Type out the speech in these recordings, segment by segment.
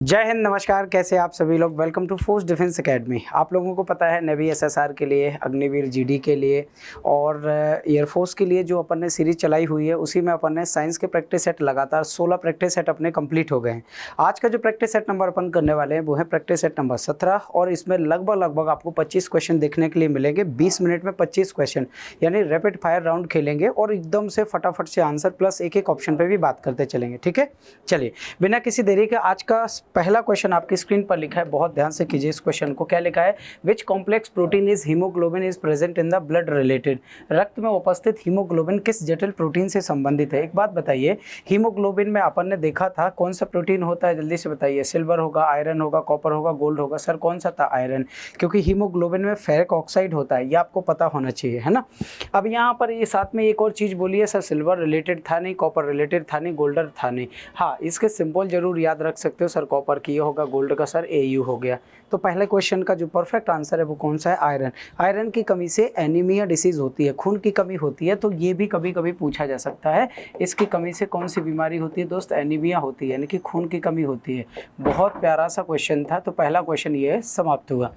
जय हिंद, नमस्कार। कैसे आप सभी लोग। Welcome to Force Defence Academy. आप लोगों को पता है नेवी एसएसआर के लिए, अग्निवीर जीडी के लिए और एयरफोर्स के लिए जो अपन ने सीरीज चलाई हुई है, उसी में अपन ने साइंस के प्रैक्टिस सेट लगातार 16 प्रैक्टिस सेट अपने कंप्लीट हो गए हैं। आज का जो प्रैक्टिस सेट नंबर अपन करने वाले हैं वो है प्रैक्टिस सेट नंबर 17 और इसमें लगभग आपको 25 क्वेश्चन देखने के लिए मिलेंगे। 20 मिनट में 25 क्वेश्चन, यानी रैपिड फायर राउंड खेलेंगे और एकदम से फटाफट से आंसर प्लस एक एक ऑप्शन पर भी बात करते चलेंगे। ठीक है, चलिए बिना किसी देरी के आज का पहला क्वेश्चन आपकी स्क्रीन पर लिखा है, बहुत ध्यान से कीजिए इस क्वेश्चन को। क्या लिखा है? Which complex protein is haemoglobin is present in the blood related. रक्त में उपस्थित हीमोग्लोबिन किस जटिल प्रोटीन से संबंधित है? एक बात बताइए, हीमोग्लोबिन में अपन ने देखा था कौन सा प्रोटीन होता है, जल्दी से बताइए। सिल्वर होगा, आयरन होगा, कॉपर होगा, गोल्ड होगा। सर कौन सा था? आयरन, क्योंकि हीमोग्लोबिन में फेरिक ऑक्साइड होता है, ये आपको पता होना चाहिए, है ना। अब यहाँ पर ये साथ में एक और चीज़ बोली है, सर सिल्वर रिलेटेड था नहीं, कॉपर रिलेटेड था नहीं, गोल्डन था नहीं। हाँ, इसके सिंबल जरूर याद रख सकते हो। सर कॉपर की होगा, गोल्ड का सर AU हो गया। तो पहले क्वेश्चन का जो परफेक्ट आंसर है वो कौन सा है? आयरन। आयरन की कमी से एनीमिया डिसीज होती है, खून की कमी होती है। तो ये भी कभी कभी पूछा जा सकता है, इसकी कमी से कौन सी बीमारी होती है दोस्त? एनीमिया होती है, यानी कि खून की कमी होती है। बहुत प्यारा सा क्वेश्चन था। तो पहला क्वेश्चन ये समाप्त हुआ।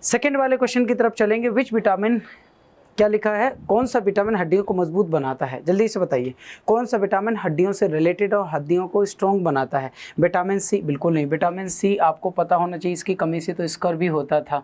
सेकेंड वाले क्वेश्चन की तरफ चलेंगे। विच विटामिन, क्या लिखा है, कौन सा विटामिन हड्डियों को मजबूत बनाता है? जल्दी से बताइए, कौन सा विटामिन हड्डियों से रिलेटेड और हड्डियों को स्ट्रॉन्ग बनाता है? Vitamin C? बिल्कुल नहीं। विटामिन सी आपको पता होना चाहिए, इसकी कमी से तो स्कर भी होता था।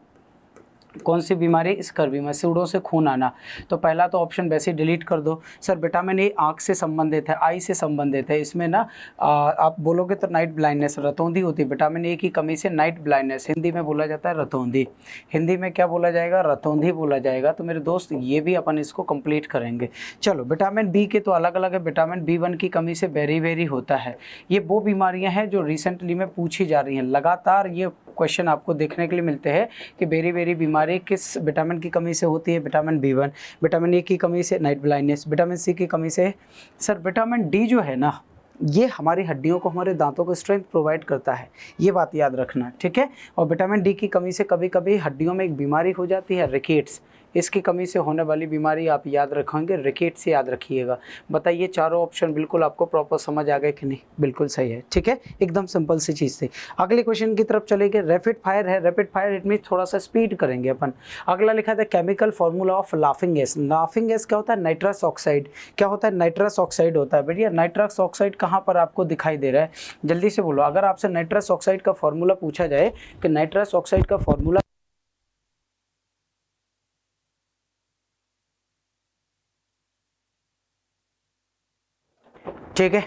कौन सी बीमारी? स्कर्वी में सूड़ों से खून आना। तो पहला तो ऑप्शन वैसे ही डिलीट कर दो। सर विटामिन ए आँख से संबंधित है, आई से संबंधित है। इसमें ना आप बोलोगे तो नाइट ब्लाइंडनेस, रतौंधी होती है। विटामिन ए की कमी से नाइट ब्लाइंडनेस, हिंदी में बोला जाता है रतौंधी। हिंदी में क्या बोला जाएगा? रतौंधी बोला जाएगा। तो मेरे दोस्त ये भी अपन इसको कंप्लीट करेंगे। चलो, विटामिन बी के तो अलग अलग है। विटामिन B1 की कमी से बेरी होता है। ये वो बीमारियाँ हैं जो रिसेंटली में पूछी जा रही हैं। लगातार ये क्वेश्चन आपको देखने के लिए मिलते हैं कि बेरी बीमारी किस विटामिन की कमी से होती है? Vitamin B1। विटामिन ए की कमी से नाइट ब्लाइंडनेस। विटामिन सी की कमी से सर विटामिन डी जो है ना, ये हमारी हड्डियों को, हमारे दांतों को स्ट्रेंथ प्रोवाइड करता है। ये बात याद रखना, ठीक है। और विटामिन डी की कमी से कभी कभी हड्डियों में एक बीमारी हो जाती है, रिकेट्स। इसकी कमी से होने वाली बीमारी आप याद रखेंगे, रिकेट से याद रखिएगा। बताइए, चारों ऑप्शन बिल्कुल आपको प्रॉपर समझ आ गए कि नहीं? बिल्कुल सही है, ठीक है। एकदम सिंपल सी चीज़ थी। अगले क्वेश्चन की तरफ चलेंगे। रैपिड फायर है। रैपिड फायर इट मीन थोड़ा सा स्पीड करेंगे अपन। अगला लिखा था chemical formula of laughing gas. Laughing gas क्या होता है? Nitrous oxide. क्या होता है? नाइट्रस ऑक्साइड होता है। भैया नाइट्रस ऑक्साइड कहाँ पर आपको दिखाई दे रहा है? जल्दी से बोलो। अगर आपसे नाइट्रस ऑक्साइड का फॉर्मूला पूछा जाए कि नाइट्रस ऑक्साइड का फॉर्मूला, ठीक है,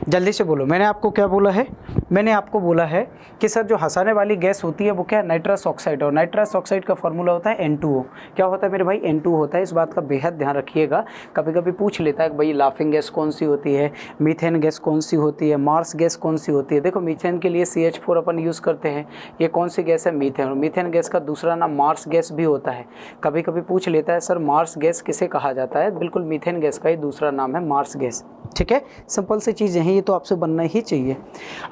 जल्दी से बोलो। मैंने आपको क्या बोला है? मैंने आपको बोला है कि सर जो हंसाने वाली गैस होती है वो क्या है? Nitrous oxide. और नाइट्रस ऑक्साइड का फॉर्मूला होता है N2O। क्या होता है मेरे भाई? N2O होता है। इस बात का बेहद ध्यान रखिएगा। कभी कभी पूछ लेता है कि भाई लाफिंग गैस कौन सी होती है, मीथेन गैस कौन सी होती है, मार्स गैस कौन सी होती है। देखो, मीथेन के लिए CH4 अपन यूज़ करते हैं। ये कौन सी गैस है? मीथेन। और मीथेन गैस का दूसरा नाम मार्स गैस भी होता है। कभी कभी पूछ लेता है सर मार्स गैस किसे कहा जाता है? बिल्कुल मीथेन गैस का ही दूसरा नाम है मार्स गैस, ठीक है। सिंपल सी चीज़ है, ये तो आपसे बनना ही चाहिए।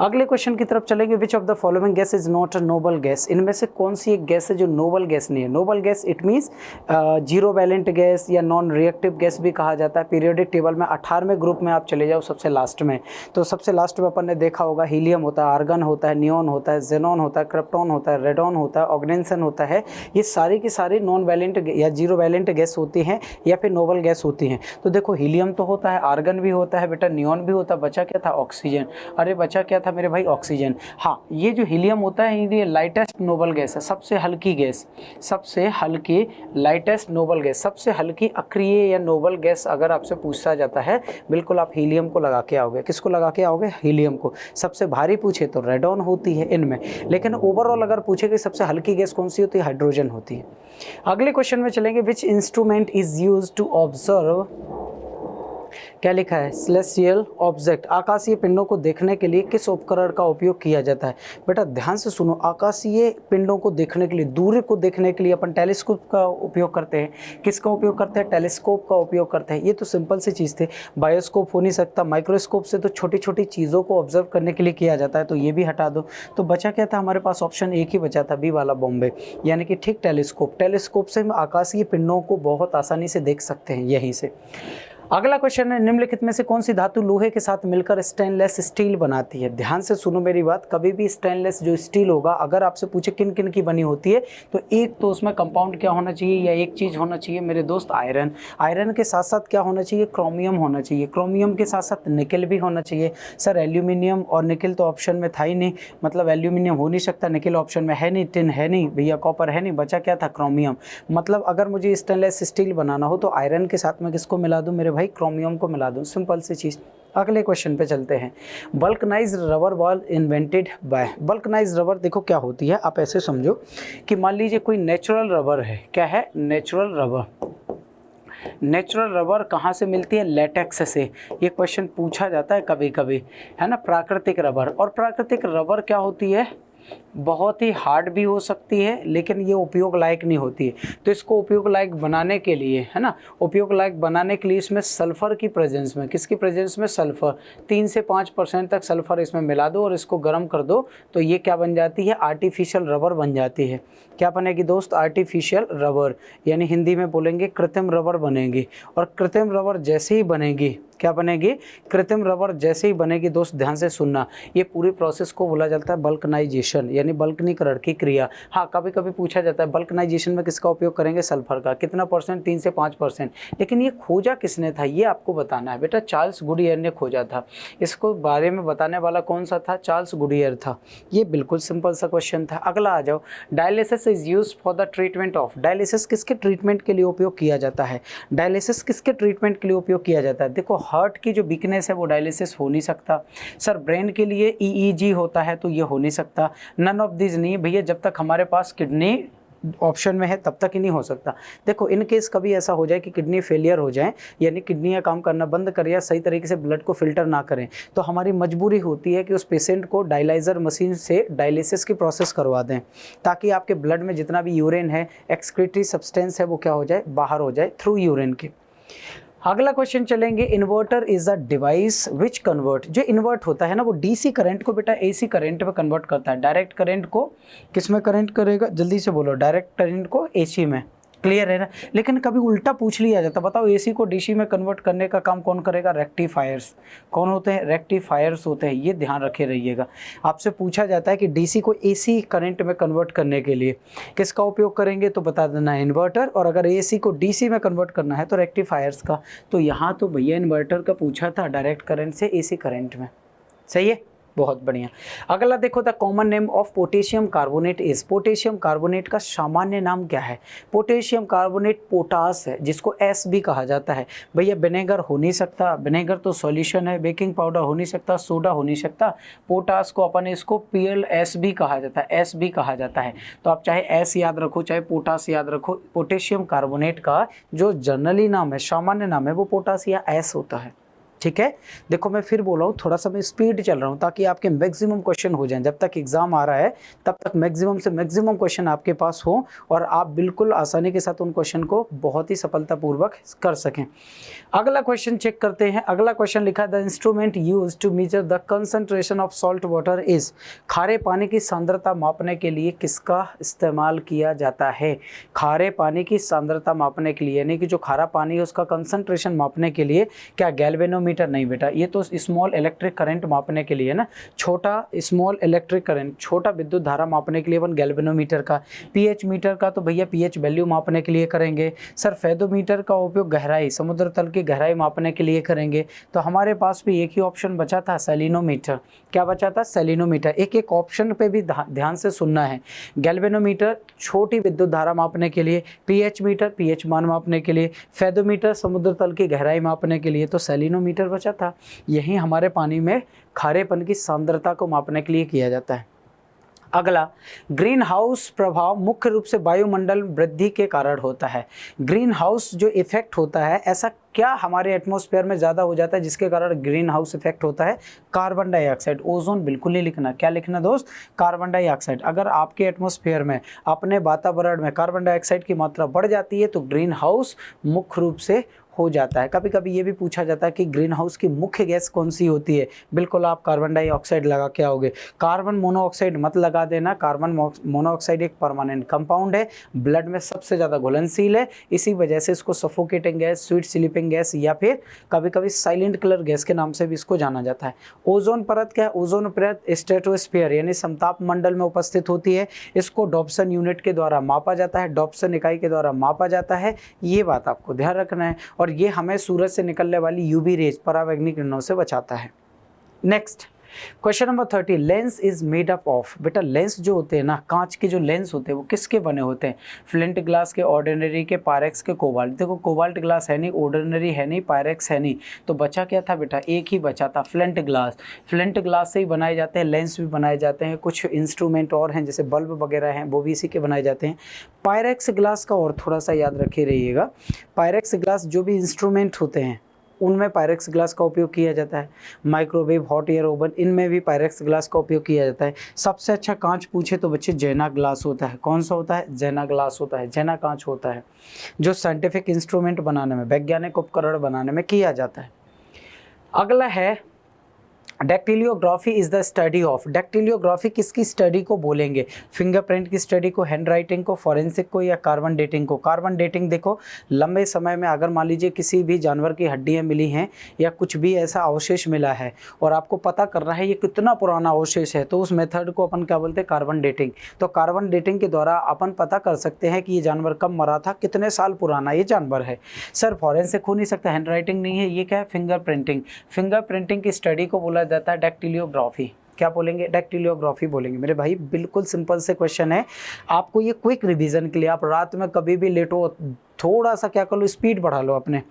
अगले क्वेश्चन की तरफ चलेंगे। Which of the following gas is not a noble gas. इनमें से कौन सी एक गैस है जो नोबल गैस नहीं है? Noble gas it means zero valent gas या नॉन रिएक्टिव गैस भी कहा जाता है। पीरियोडिक टेबल में 18वें ग्रुप में आप चले जाओ, सबसे लास्ट में। तो सबसे लास्ट में अपन ने देखा होगा हीलियम होता है, आर्गन होता है, नियॉन होता है, जेनॉन होता है, क्रिप्टॉन होता है, रेडॉन होता है, ऑर्गेन्सन होता है। ये सारी की सारी नॉन वैलेंट या जीरो वैलेंट गैस होती हैं या फिर नोबल गैस होती हैं। तो देखो, हीलियम तो होता है, आर्गन भी होता है बेटा, नियॉन भी होता है। बचा क्या था? ऑक्सीजन। अरे बचा क्या था मेरे भाई? ऑक्सीजन। हाँ, ये जो हीलियम होता है ये लाइटेस्ट नोबल गैस है, सबसे हल्की गैस, सबसे हल्की लाइटेस्ट नोबल गैस, सबसे हल्की अक्रिय या नोबल गैस अगर आपसे पूछा जाता है, बिल्कुल आप हीलियम को लगा के आओगे। किसको लगा के आओगे? हीलियम को। सबसे भारी पूछे तो रेडॉन होती है इनमें, लेकिन ओवरऑल अगर पूछे कि सबसे हल्की गैस कौन सी होती है? हाइड्रोजन होती है। अगले क्वेश्चन में चलेंगे। Which instrument is use to observe, क्या लिखा है? Celestial object. आकाशीय पिंडों को देखने के लिए किस उपकरण का उपयोग किया जाता है? बेटा ध्यान से सुनो, आकाशीय पिंडों को देखने के लिए, दूर को देखने के लिए अपन टेलीस्कोप का उपयोग करते हैं। किसका उपयोग करते हैं? टेलीस्कोप का उपयोग करते हैं। ये तो सिंपल सी चीज़ थी। बायोस्कोप हो नहीं सकता। माइक्रोस्कोप से तो छोटी छोटी चीज़ों को ऑब्जर्व करने के लिए किया जाता है, तो ये भी हटा दो। तो बचा क्या था हमारे पास? ऑप्शन एक ही बचा था, बी वाला, बॉम्बे, यानी कि ठीक टेलीस्कोप। टेलीस्कोप से हम आकाशीय पिंडों को बहुत आसानी से देख सकते हैं यहीं से। अगला क्वेश्चन है, निम्नलिखित में से कौन सी धातु लोहे के साथ मिलकर स्टेनलेस स्टील बनाती है? ध्यान से सुनो मेरी बात, कभी भी स्टेनलेस जो स्टील होगा, अगर आपसे पूछे किन किन की बनी होती है, तो एक तो उसमें कंपाउंड क्या होना चाहिए, या एक चीज़ होना चाहिए मेरे दोस्त, आयरन। आयरन के साथ साथ क्या होना चाहिए, क्रोमियम होना चाहिए। क्रोमियम के साथ साथ निकल भी होना चाहिए। सर एल्यूमिनियम और निकल तो ऑप्शन में था ही नहीं, मतलब एल्यूमिनियम हो नहीं सकता, निकल ऑप्शन में है नहीं, टिन है नहीं भैया, कॉपर है नहीं, बचा क्या था, क्रोमियम। मतलब अगर मुझे स्टेनलेस स्टील बनाना हो तो आयरन के साथ में किसको मिला दूँ मेरे भाई, क्रोमियम को मिला दूँ, सिंपल सी चीज़। अगले क्वेश्चन पे चलते हैं। Vulcanised rubber ball invented by. Vulcanised rubber देखो क्या होती है, आप ऐसे समझो कि मान लीजिए कोई नेचुरल रबर है, क्या है, नेचुरल रबर। नेचुरल रबर कहाँ से मिलती है, लेटेक्स से। ये क्वेश्चन पूछा जाता है कभी कभी, है ना। प्राकृतिक रबर, और प्राकृतिक रबर क्या होती है, बहुत ही हार्ड भी हो सकती है, लेकिन ये उपयोग लायक नहीं होती है। तो इसको उपयोग लायक बनाने के लिए, है ना, उपयोग लायक बनाने के लिए इसमें सल्फर की प्रेजेंस में, किसकी प्रेजेंस में, सल्फर, 3 से 5% तक सल्फर इसमें मिला दो और इसको गर्म कर दो, तो ये क्या बन जाती है, आर्टिफिशियल रबर बन जाती है। क्या बनेगी दोस्त, आर्टिफिशियल रबर, यानी हिंदी में बोलेंगे कृत्रिम रबर बनेगी। और कृत्रिम रबर जैसे ही बनेगी, क्या बनेगी, कृत्रिम रबर जैसे ही बनेगी दोस्त, ध्यान से सुनना, ये पूरी प्रोसेस को बोला जाता है बल्कनाइजेशन, यानी बल्कनीकरण की क्रिया। हाँ, कभी कभी पूछा जाता है बल्कनाइजेशन में किसका उपयोग करेंगे, सल्फर का। कितना परसेंट, 3 से 5%। लेकिन ये खोजा किसने था, ये आपको बताना है बेटा, चार्ल्स गुडियर ने खोजा था। इसको बारे में बताने वाला कौन सा था, चार्ल्स गुडियर था। ये बिल्कुल सिंपल सा क्वेश्चन था। अगला आ जाओ, dialysis is used for the treatment of. Dialysis किसके ट्रीटमेंट के लिए उपयोग किया जाता है, डायलिसिस किसके ट्रीटमेंट के लिए उपयोग किया जाता है। देखो हार्ट की जो वीकनेस है वो डायलिसिस हो नहीं सकता। सर ब्रेन के लिए ईईजी होता है, तो ये हो नहीं सकता। नन ऑफ दिस नहीं भैया, जब तक हमारे पास किडनी ऑप्शन में है तब तक ही नहीं हो सकता। देखो इन केस कभी ऐसा हो जाए कि किडनी फेलियर हो जाए, यानी किडनियाँ काम करना बंद करें या सही तरीके से ब्लड को फिल्टर ना करें, तो हमारी मजबूरी होती है कि उस पेशेंट को डायलाइजर मशीन से डायलिसिस की प्रोसेस करवा दें, ताकि आपके ब्लड में जितना भी यूरिन है, एक्सक्रीटरी सब्सटेंस है, वो क्या हो जाए, बाहर हो जाए थ्रू यूरिन के। अगला क्वेश्चन चलेंगे, inverter is a device which convert. जो इन्वर्ट होता है ना, वो डीसी करंट को बेटा एसी करंट में कन्वर्ट करता है। डायरेक्ट करंट को किस में करंट करेगा, जल्दी से बोलो, डायरेक्ट करंट को एसी में। क्लियर है ना। लेकिन कभी उल्टा पूछ लिया जाता, बताओ एसी को डीसी में कन्वर्ट करने का काम कौन करेगा, रेक्टिफायर्स। कौन होते हैं, रेक्टिफायर्स होते हैं। ये ध्यान रखे रहिएगा। आपसे पूछा जाता है कि डीसी को एसी करंट में कन्वर्ट करने के लिए किसका उपयोग करेंगे, तो बता देना इन्वर्टर, और अगर एसी को डीसी में कन्वर्ट करना है तो रेक्टिफायर्स का। तो यहाँ तो भैया इन्वर्टर का पूछा था, डायरेक्ट करंट से एसी करंट में। सही है, बहुत बढ़िया। अगला देखो, the common name of potassium carbonate is. Potassium carbonate का सामान्य नाम क्या है, पोटेशियम कार्बोनेट पोटास है, जिसको एस भी कहा जाता है। भैया विनेगर हो नहीं सकता, विनेगर तो सॉल्यूशन है। बेकिंग पाउडर हो नहीं सकता, सोडा हो नहीं सकता। पोटास को अपन इसको PLS भी कहा जाता है, एस भी कहा जाता है। तो आप चाहे एस याद रखो चाहे पोटास याद रखो, पोटेशियम कार्बोनेट का जो जनरली नाम है, सामान्य नाम है, वो पोटास या एस होता है। ठीक है। देखो मैं फिर बोल रहा हूँ, थोड़ा सा मैं स्पीड चल रहा हूँ ताकि आपके मैक्सिमम क्वेश्चन हो जाएं। जब तक एग्जाम आ रहा है तब तक मैक्सिमम से मैक्सिमम क्वेश्चन आपके पास हो और आप बिल्कुल आसानी के साथ उन क्वेश्चन को बहुत ही सफलतापूर्वक कर सकें। अगला क्वेश्चन चेक करते हैं। अगला क्वेश्चन लिखा है, the instrument use to measure the concentration of salt water is. खारे पानी की सांद्रता मापने के लिए किसका इस्तेमाल किया जाता है। खारे पानी की सांद्रता मापने के लिए, यानी कि जो खारा पानी है उसका कंसंट्रेशन मापने के लिए, क्या गैल्वेनोमीटर? नहीं बेटा, ये तो स्मॉल इलेक्ट्रिक करंट मापने के लिए ना, छोटा स्मॉल इलेक्ट्रिक करंट, छोटा विद्युत धारा मापने के लिए अपन गैल्वेनोमीटर का। पीएच मीटर का तो भैया पीएच वैल्यू मापने के लिए करेंगे। सर फेदोमीटर का उपयोग गहराई, समुद्र तल की गहराई मापने के लिए करेंगे। तो हमारे पास भी एक ही ऑप्शन बचा था, सेलिनोमीटर। क्या बचा था, सेलिनोमीटर। एक एक ऑप्शन पे भी ध्यान से सुनना है। गैल्वेनोमीटर छोटी विद्युत धारा मापने के लिए, पीएच मीटर पीएच मान मापने के लिए, फेदोमीटर समुद्र तल की गहराई मापने के लिए, तो सेलिनोमीटर बचा था। यही हमारे पानी में खारेपन की सांद्रता को मापने के लिए किया जाता है। अगला, ग्रीन हाउस प्रभाव मुख्य रूप से वायुमंडल वृद्धि के कारण होता है। ग्रीन हाउस जो इफेक्ट होता है, ऐसा क्या हमारे एटमॉस्फेयर में ज़्यादा हो जाता है जिसके कारण ग्रीन हाउस इफेक्ट होता है? Carbon dioxide. ओजोन बिल्कुल नहीं लिखना। क्या लिखना दोस्त? Carbon dioxide. अगर आपके एटमॉस्फेयर में, अपने वातावरण में कार्बन डाइऑक्साइड की मात्रा बढ़ जाती है तो ग्रीन हाउस मुख्य रूप से हो जाता है। कभी कभी ये भी पूछा जाता है कि ग्रीन हाउस की मुख्य गैस कौन सी होती है। बिल्कुल आप कार्बन डाइऑक्साइड लगा के आओगे। कार्बन मोनोऑक्साइड मत लगा देना, कार्बन मोनोऑक्साइड एक परमानेंट कंपाउंड है, ब्लड में सबसे ज़्यादा घुलनशील है, इसी वजह से इसको suffocating gas, sweet sleeping gas या फिर कभी कभी साइलेंट किलर गैस के नाम से भी इसको जाना जाता है। ओजोन परत क्या है? ओजोन परत स्ट्रेटोस्फीयर यानी समताप मंडल में उपस्थित होती है। इसको डॉप्सन यूनिट के द्वारा मापा जाता है, डॉप्सन इकाई के द्वारा मापा जाता है, ये बात आपको ध्यान रखना है। और ये हमें सूरज से निकलने वाली यूवी रेज, परावैंगनिक किरणों से बचाता है। Next question number 30, lens is made up of. बेटा लेंस जो होते हैं ना, कांच के जो लेंस होते हैं वो किसके बने होते हैं? फ्लिंट ग्लास के, ऑर्डिनरी के, पायरेक्स के, कोबाल्ट। देखो कोबाल्ट ग्लास है नहीं, ऑर्डिनरी है नहीं, पायरेक्स है नहीं, तो बचा क्या था बेटा? एक ही बचा था, फ्लिंट ग्लास। फ्लिंट ग्लास से ही बनाए जाते हैं, लेंस भी बनाए जाते हैं, कुछ इंस्ट्रूमेंट और हैं जैसे बल्ब वगैरह हैं वो भी इसी के बनाए जाते हैं। पायरेक्स ग्लास का और थोड़ा सा याद रखे रहिएगा, पायरेक्स ग्लास जो भी इंस्ट्रूमेंट होते हैं उनमें पायरेक्स ग्लास का उपयोग किया जाता है। माइक्रोवेव, हॉट एयर ओवन, इनमें भी पायरेक्स ग्लास का उपयोग किया जाता है। सबसे अच्छा कांच पूछे तो बच्चे जेना ग्लास होता है। कौन सा होता है? जेना ग्लास होता है, जेना कांच होता है, जो साइंटिफिक इंस्ट्रूमेंट बनाने में, वैज्ञानिक उपकरण बनाने में किया जाता है। अगला है डैक्टिलियोग्राफी इज द स्टडी ऑफ। डैक्टिलियोग्राफी किसकी स्टडी को बोलेंगे? फिंगरप्रिंट की स्टडी को, हैंड राइटिंग को, फॉरेंसिक को, या कार्बन डेटिंग को? कार्बन डेटिंग देखो, लंबे समय में अगर मान लीजिए किसी भी जानवर की हड्डियां मिली हैं या कुछ भी ऐसा अवशेष मिला है और आपको पता करना है ये कितना पुराना अवशेष है, तो उस मेथड को अपन क्या बोलते हैं? Carbon dating. तो कार्बन डेटिंग के द्वारा अपन पता कर सकते हैं कि ये जानवर कब मरा था, कितने साल पुराना ये जानवर है। सर फॉरेंसिक हो नहीं सकता, हैंड राइटिंग नहीं है, ये क्या है? Finger printing. फिंगर प्रिंटिंग की स्टडी को बोला जाता है डैक्टिलियोग्राफी। क्या बोलेंगे? डैक्टिलियोग्राफी बोलेंगे। मेरे भाई बिल्कुल सिंपल से क्वेश्चन है, आपको ये क्विक रिवीजन के लिए, आप रात में कभी भी लेटो, थोड़ा सा क्या कर लो, स्पीड बढ़ा लो अपने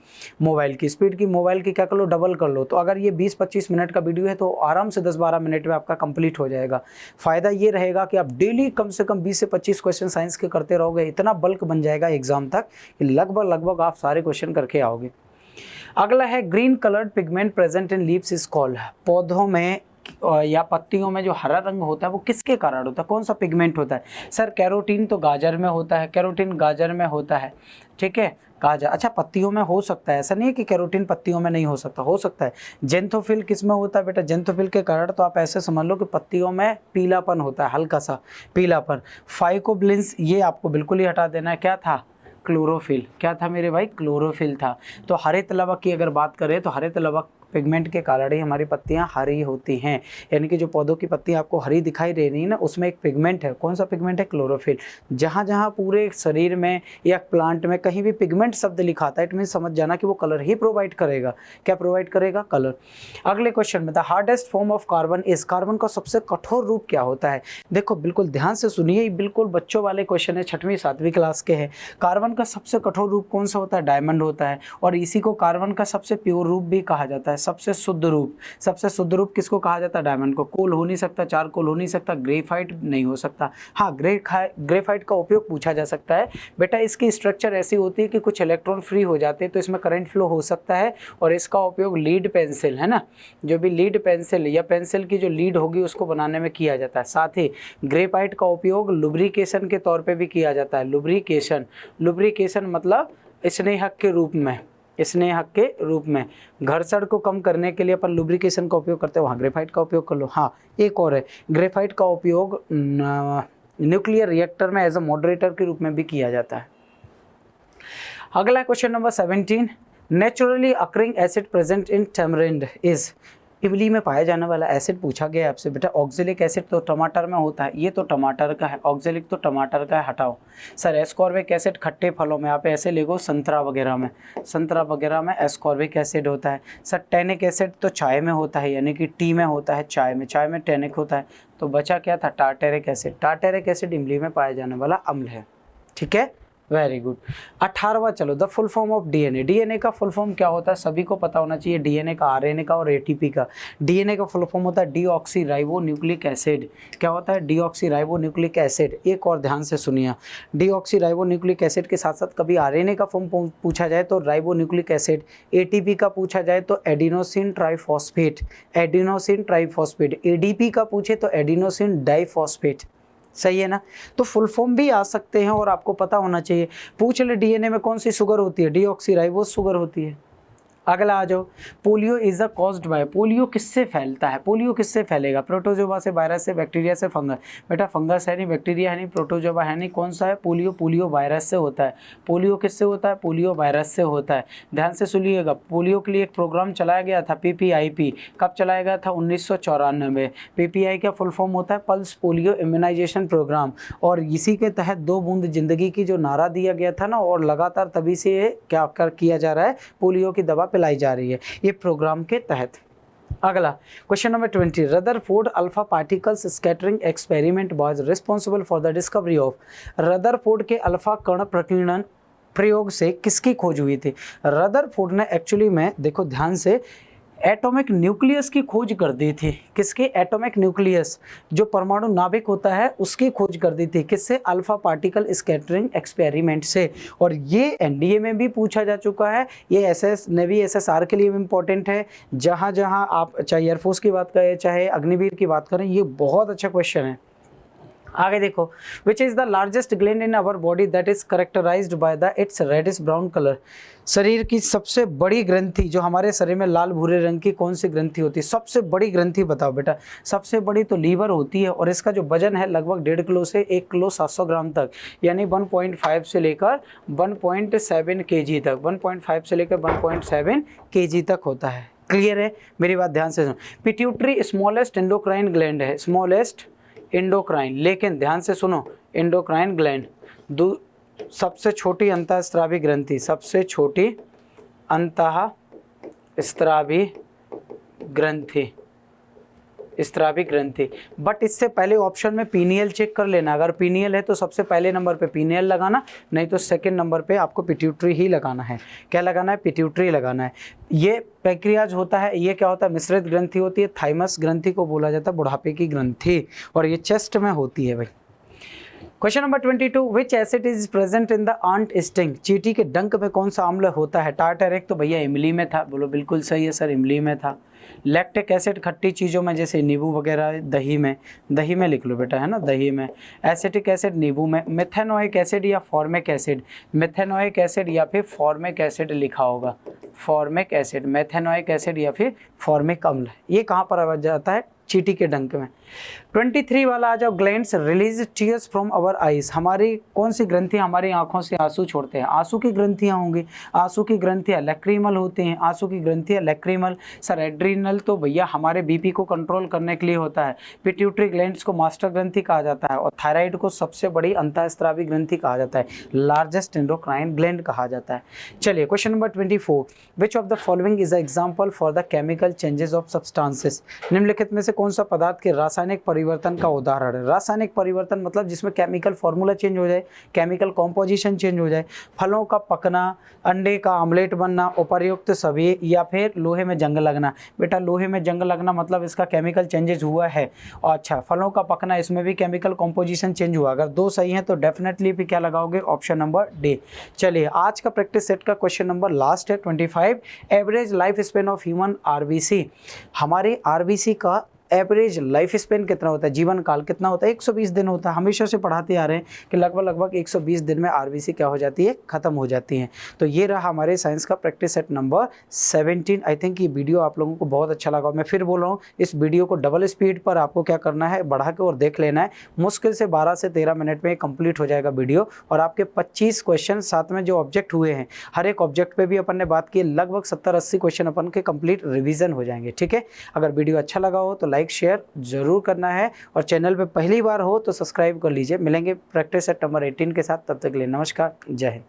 मोबाइल की स्पीड की, मोबाइल की क्या कर लो, डबल कर लो। तो अगर ये 20-25 मिनट का वीडियो है तो आराम से 10-12 मिनट में आपका कंप्लीट हो जाएगा। फ़ायदा ये रहेगा कि आप डेली कम से कम 20 से 25 क्वेश्चन साइंस के करते रहोगे, इतना बल्क बन जाएगा एग्जाम तक कि लगभग आप सारे क्वेश्चन करके आओगे। अगला है green coloured pigment present in leaves is called. पौधों में या पत्तियों में जो हरा रंग होता है वो किसके कारण होता है? कौन सा पिगमेंट होता है? सर कैरोटीन तो गाजर में होता है, कैरोटीन गाजर में होता है, ठीक है, गाजर। अच्छा पत्तियों में हो सकता है, ऐसा नहीं है कि कैरोटीन पत्तियों में नहीं हो सकता, हो सकता है। जेंथोफिल किस में होता है बेटा? जेंथोफिल के कारण तो आप ऐसे समझ लो कि पत्तियों में पीलापन होता है, हल्का सा पीलापन। फाइकोब्लिन्स ये आपको बिल्कुल ही हटा देना है। क्या था? क्लोरोफिल। क्या था मेरे भाई? क्लोरोफिल था। तो हरित लवक की अगर बात करें तो हरित लवक पिगमेंट के कारण ही हमारी पत्तियां हरी होती हैं, यानी कि जो पौधों की पत्तियां आपको हरी दिखाई दे रही है ना, उसमें एक पिगमेंट है। कौन सा पिगमेंट है? क्लोरोफिल। जहाँ जहाँ पूरे शरीर में या प्लांट में कहीं भी पिगमेंट शब्द लिखा था, इट मीन समझ जाना कि वो कलर ही प्रोवाइड करेगा। क्या प्रोवाइड करेगा? कलर। अगले क्वेश्चन में the hardest form of carbon is. Carbon का सबसे कठोर रूप क्या होता है? देखो बिल्कुल ध्यान से सुनिए, बिल्कुल बच्चों वाले क्वेश्चन है, 6वीं-7वीं क्लास के हैं। कार्बन का सबसे कठोर रूप कौन सा होता है? डायमंड होता है। और इसी को कार्बन का सबसे प्योर रूप भी कहा जाता है, सबसे शुद्ध रूप। सबसे शुद्ध रूप किसको कहा जाता है? डायमंड को। कोल हो नहीं सकता, चारकोल हो नहीं सकता, ग्रेफाइट नहीं हो सकता। हाँ ग्रेफाइट का उपयोग पूछा जा सकता है बेटा। इसकी स्ट्रक्चर ऐसी होती है कि कुछ इलेक्ट्रॉन फ्री हो जाते हैं तो इसमें करंट फ्लो हो सकता है, और इसका उपयोग लीड पेंसिल है ना, जो भी लीड पेंसिल या पेंसिल की जो लीड होगी उसको बनाने में किया जाता है। साथ ही ग्रेफाइट का उपयोग लुब्रिकेशन के तौर पे भी किया जाता है। लुब्रिकेशन मतलब स्नेहक के रूप में, स्नेहक के रूप में। घर्षण को कम करने के लिए अपन लुब्रिकेशन का उपयोग करते हैं, वहाँ ग्रेफाइट का उपयोग कर लो। हाँ एक और है, ग्रेफाइट का उपयोग न्यूक्लियर रिएक्टर में एज अ मॉडरेटर के रूप में भी किया जाता है। अगला question number 17, naturally occurring acid present in tamarind is. इमली में पाया जाने वाला एसिड पूछा गया आपसे बेटा। ऑक्जेलिक एसिड तो टमाटर में होता है, ये तो टमाटर का है, ऑक्जेलिक तो टमाटर का है, हटाओ। सर एस्कॉर्बिक एसिड खट्टे फलों में, आप ऐसे लिखो संतरा वगैरह में एस्कॉर्बिक एसिड होता है। सर टैनिक एसिड तो चाय में होता है, यानी कि टी में होता है, चाय में टैनिक होता है। तो बचा क्या था? Tartaric acid. टार्टेरिक एसिड इमली में पाया जाने वाला अम्ल है, ठीक है, वेरी गुड। 18वां चलो, the full form of DNA. DNA का फुल फॉर्म क्या होता है? सभी को पता होना चाहिए, डीएनए का, आरएनए का और एटीपी का। डीएनए का फुल फॉर्म होता है डीऑक्सी राइबो न्यूक्लिक एसिड। क्या होता है? Deoxy ribo nucleic acid. एक और ध्यान से सुनिए, डीऑक्सी राइबो न्यूक्लिक एसिड के साथ साथ कभी आरएनए का फॉर्म पूछा जाए तो राइबो न्यूक्लिक एसिड, एटीपी का पूछा जाए तो एडिनोसिन ट्राइफॉस्फेट, एडिपी का पूछे तो एडिनोसिन डाइफॉस्फेट। सही है ना। तो फुल फॉर्म भी आ सकते हैं और आपको पता होना चाहिए। पूछ ले डीएनए में कौन सी शुगर होती है, डीऑक्सीराइबोस शुगर होती है। अगला आ जाओ, polio is the caused by, polio किससे फैलता है, पोलियो किससे फैलेगा, प्रोटोजोआ से, वायरस से, बैक्टीरिया से, फंगस। बेटा फंगस है नहीं, बैक्टीरिया है नहीं, प्रोटोजोआ है नहीं, कौन सा है, पोलियो, पोलियो वायरस से होता है। पोलियो किससे होता है, पोलियो वायरस से होता है। ध्यान से सुनिएगा, पोलियो के लिए एक प्रोग्राम चलाया गया था PPIP, कब चलाया गया था, 1994। PPI का फुल फॉर्म होता है पल्स पोलियो इम्यूनाइजेशन प्रोग्राम, और इसी के तहत 2 बूंद जिंदगी की जो नारा दिया गया था ना, और लगातार तभी से ये क्या किया जा रहा है, पोलियो की दवा पिलाई जा रही है ये प्रोग्राम के तहत। अगला question number 20, Rutherford alpha particles scattering experiment was responsible for the discovery of, Rutherford के अल्फा कण प्रकीर्णन प्रयोग से किसकी खोज हुई थी। रदरफोर्ड ने एक्चुअली में देखो ध्यान से एटॉमिक न्यूक्लियस की खोज कर दी थी। किसके, एटॉमिक न्यूक्लियस जो परमाणु नाभिक होता है उसकी खोज कर दी थी। किससे, अल्फा पार्टिकल स्कैटरिंग एक्सपेरिमेंट से। और ये एनडीए में भी पूछा जा चुका है, ये एसएस नेवी SSR के लिए भी इंपॉर्टेंट है। जहाँ जहाँ आप चाहे एयरफोर्स की बात करें चाहे अग्निवीर की बात करें, ये बहुत अच्छा क्वेश्चन है। आगे देखो, which is the largest gland in our body that is characterized by the its reddish brown colour, शरीर की सबसे बड़ी ग्रंथि जो हमारे शरीर में लाल भूरे रंग की कौन सी ग्रंथि होती है, सबसे बड़ी ग्रंथि बताओ बेटा। सबसे बड़ी तो लीवर होती है, और इसका जो वजन है लगभग 1.5 किलो से 1 किलो 700 ग्राम तक, यानी 1.5 से लेकर 1.7 kg तक, 1.5 से लेकर 1.7 kg तक होता है। क्लियर है, मेरी बात ध्यान से सुनो। पिट्यूटरी स्मॉलेस्ट एंडोक्राइन ग्लैंड है, स्मॉलेस्ट एंडोक्राइन, लेकिन ध्यान से सुनो, एंडोक्राइन ग्लैंड सबसे छोटी अंतःस्रावी ग्रंथि, सबसे छोटी अंतःस्रावी ग्रंथि, स्रावी ग्रंथि। बट इससे पहले ऑप्शन में पीनियल चेक कर लेना, अगर पीनियल है तो सबसे पहले नंबर पे पीनियल लगाना, नहीं तो सेकंड नंबर पे आपको पिट्यूटरी ही लगाना है। क्या लगाना है, पिट्यूटरी लगाना है। ये पैंक्रियाज होता है, ये क्या होता है, मिश्रित ग्रंथि होती है। थाइमस ग्रंथि को बोला जाता है बुढ़ापे की ग्रंथि, और ये चेस्ट में होती है भाई। Question number 22, which acid is present in the ant sting, चींटी के डंक में कौन सा अम्ल होता है। टार्टरिक तो भैया इमली में था, बोलो बिल्कुल सही है सर, इमली में था। लैक्टिक एसिड खट्टी चीज़ों में जैसे नींबू वगैरह, दही में, दही में लिख लो बेटा, है ना, दही में। एसिटिक एसिड नींबू में। मेथेनोइक एसिड या फॉर्मिक एसिड, मेथेनोइक एसिड या फिर फॉर्मिक एसिड लिखा होगा, फॉर्मिक एसिड, मेथेनोइक एसिड या फिर फॉर्मिक अम्ल, ये कहाँ पर आ जाता है, चींटी के डंक में। 23 वाला आ जाओ, glands release tears from our eyes, हमारी कौन सी ग्रंथियां हमारी आंखों से आंसू छोड़ते हैं, आंसू की ग्रंथियां होंगी। आंसू की ग्रंथियां लैक्रीमल होती हैं, आंसू की ग्रंथियां लैक्रीमल। सर एड्रीनल तो भैया हमारे बीपी को कंट्रोल करने के लिए होता है। पिट्यूटरी ग्लैंड्स को मास्टर ग्रंथि कहा जाता है, और थायराइड को सबसे बड़ी अंतःस्रावी ग्रंथि कहा जाता है, लार्जेस्ट एंडोक्राइन ग्लैंड कहा जाता है। चलिए question number 24, which of the following is a example for the chemical changes of substances, निम्नलिखित में से कौन सा पदार्थ के रासायनिक परिवर्तन का उदाहरण है। रासायनिक परिवर्तन मतलब जिसमें केमिकल फॉर्मूला चेंज हो जाए, केमिकल कॉम्पोजिशन चेंज हो जाए, फलों का पकना, अंडे का आमलेट बनना, उपर्युक्त सभी, या फिर लोहे में जंग लगना। बेटा लोहे में जंग लगना मतलब इसका केमिकल चेंजेस हुआ है। और अच्छा, फलों का पकना, इसमें भी केमिकल कॉम्पोजिशन चेंज हुआ। अगर 2 सही हैं तो डेफिनेटली भी क्या लगाओगे, ऑप्शन नंबर डी। चलिए आज का प्रैक्टिस सेट का क्वेश्चन नंबर लास्ट है 25, average life span of human RBC, हमारे आरबीसी का एवरेज लाइफ स्पेन कितना होता है, जीवन काल कितना होता है, 120 दिन होता है। हमेशा से पढ़ाते आ रहे हैं कि लगभग 120 दिन में आरबीसी क्या हो जाती है, खत्म हो जाती है। तो ये रहा हमारे साइंस का practice set number 17। I think ये वीडियो आप लोगों को बहुत अच्छा लगा। मैं फिर बोल रहा हूँ, इस वीडियो को डबल स्पीड पर आपको क्या करना है, बढ़ा के और देख लेना है। मुश्किल से 12 से 13 मिनट में कंप्लीट हो जाएगा वीडियो, और आपके 25 क्वेश्चन साथ में जो ऑब्जेक्ट हुए हैं, हर एक ऑब्जेक्ट पे भी अपन ने बात की, लगभग 70-80 क्वेश्चन अपन के कंप्लीट रिवीजन हो जाएंगे। ठीक है, अगर वीडियो अच्छा लगा हो तो लाइक शेयर जरूर करना है, और चैनल पे पहली बार हो तो सब्सक्राइब कर लीजिए। मिलेंगे प्रैक्टिस सेट नंबर 18 के साथ, तब तक के लिए नमस्कार, जय हिंद।